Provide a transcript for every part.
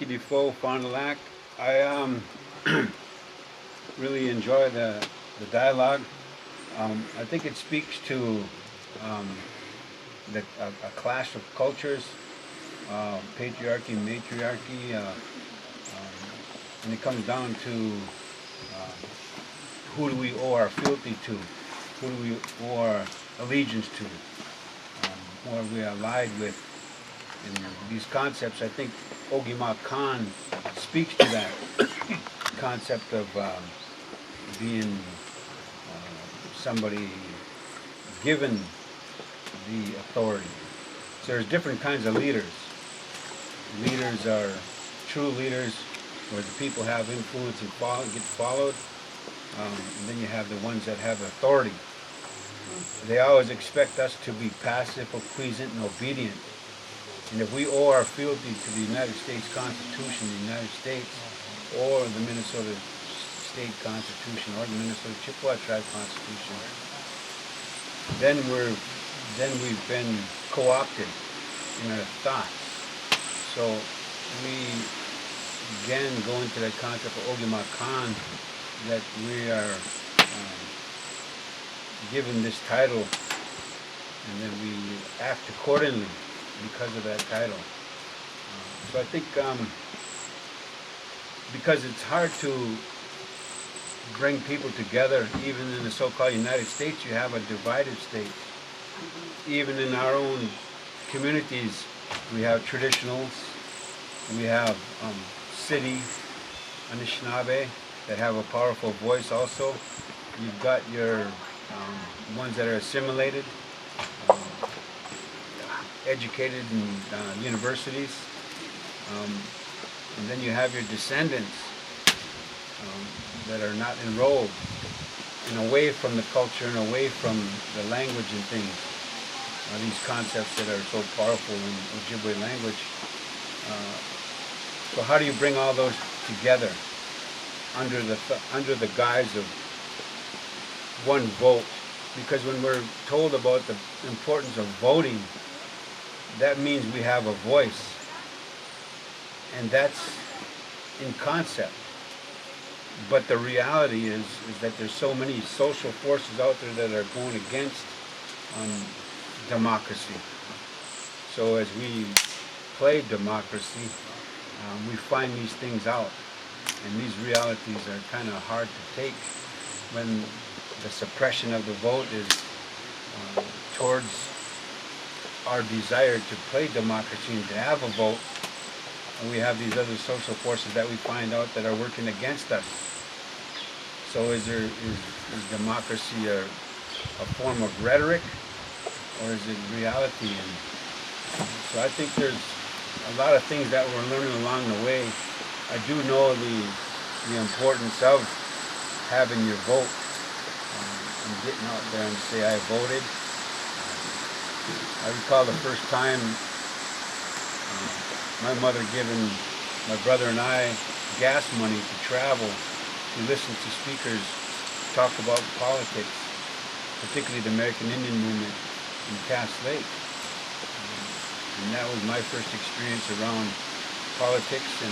Patriarchy Defoe, Fond du Lac. I really enjoy the dialogue. I think it speaks to um, a clash of cultures, patriarchy, matriarchy, and it comes down to who do we owe our fealty to? Who do we owe our allegiance to? Who are we allied with? And these concepts, I think Ogima Khan speaks to that concept of being somebody given the authority. So there's different kinds of leaders. Leaders are true leaders where the people have influence and get followed. And then you have the ones that have authority. They always expect us to be passive, acquiescent, and obedient. And if we owe our fealty to the United States Constitution, the United States, or the Minnesota State Constitution, or the Minnesota Chippewa Tribe Constitution, then we've been co-opted in our thoughts. So we again go into that concept of Ogima Khan, that we are given this title, and then we act accordingly because of that title. So I think because it's hard to bring people together, even in the so-called United States, you have a divided state. Even in our own communities, we have traditionals, we have city, Anishinaabe, that have a powerful voice also. You've got your ones that are assimilated, educated in universities, and then you have your descendants that are not enrolled and away from the culture and away from the language and things. These concepts that are so powerful in Ojibwe language. So how do you bring all those together under the guise of one vote? Because when we're told about the importance of voting, that means we have a voice, and that's in concept. But the reality is that there's so many social forces out there that are going against democracy. So as we play democracy, we find these things out, and these realities are kind of hard to take when the suppression of the vote is towards our desire to play democracy and to have a vote, and we have these other social forces that we find out that are working against us. So is democracy a form of rhetoric, or is it reality? And so I think there's a lot of things that we're learning along the way. I do know the importance of having your vote and getting out there and say, I voted. I recall the first time my mother giving my brother and I gas money to travel to listen to speakers talk about politics, particularly the American Indian movement in Cass Lake. And that was my first experience around politics, and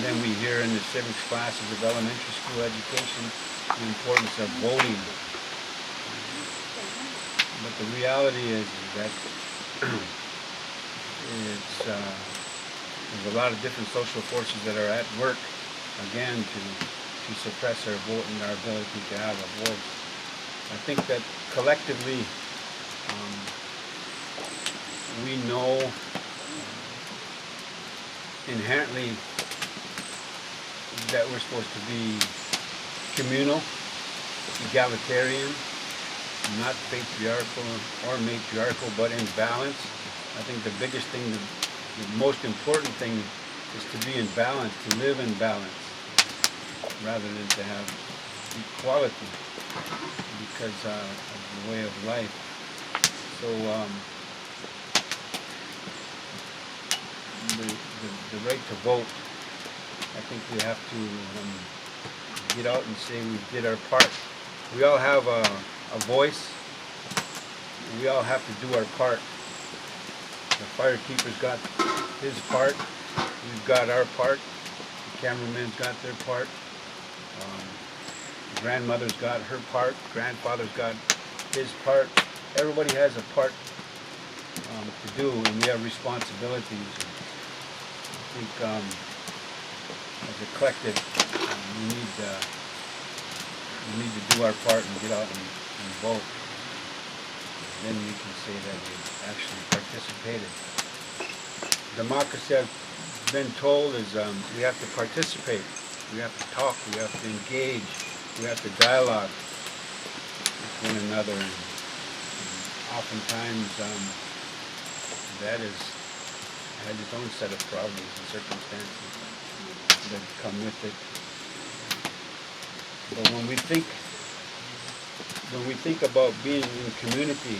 then we hear in the civics classes of elementary school education the importance of voting. But the reality is that there's a lot of different social forces that are at work, again, to suppress our vote and our ability to have a voice. I think that collectively we know inherently that we're supposed to be communal, egalitarian, not patriarchal or matriarchal, but in balance. I think the biggest thing, the most important thing is to be in balance, to live in balance, rather than to have equality because of the way of life. So the right to vote, I think we have to get out and say we did our part. We all have a voice. We all have to do our part. The firekeeper's got his part. we've got our part. The cameraman's got their part. Grandmother's got her part. Grandfather's got his part. Everybody has a part to do, and we have responsibilities. I think as a collective, we need to do our part and get out and vote. Then we can say that we actually participated. Democracy, I've been told, is we have to participate. We have to talk. We have to engage. We have to dialogue with one another. And oftentimes, that has its own set of problems and circumstances that come with it. But when we think about being in community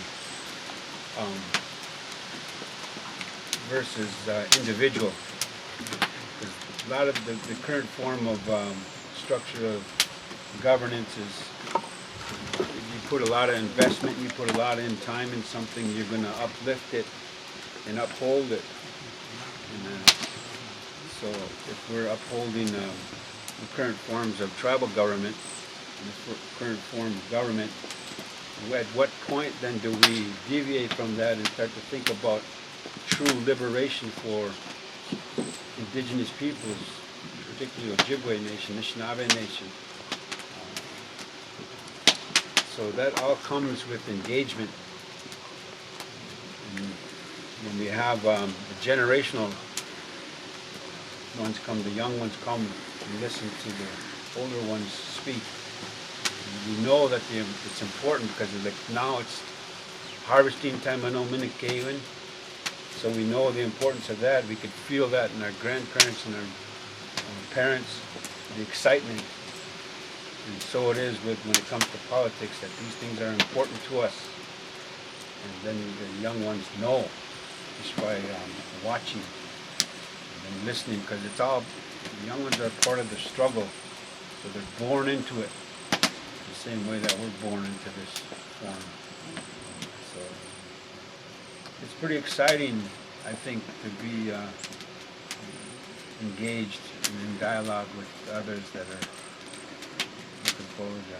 versus individual, because a lot of the current form of structure of governance is you put a lot of investment, you put a lot in time in something, you're going to uplift it and uphold it. And, so if we're upholding the current forms of tribal government, the current form of government, at what point then do we deviate from that and start to think about true liberation for indigenous peoples, particularly Ojibwe Nation, Anishinaabe Nation? So that all comes with engagement. And when we have the generational ones come, the young ones come and listen to the older ones speak. And we know that it's important because now it's harvesting time in Ominikewan. So we know the importance of that. We could feel that in our grandparents and our parents, the excitement. And so it is when it comes to politics, that these things are important to us. And then the young ones know just by watching and listening, because it's all, the young ones are part of the struggle. So they're born into it the same way that we're born into this form. So it's pretty exciting, I think, to be engaged and in dialogue with others that are looking forward to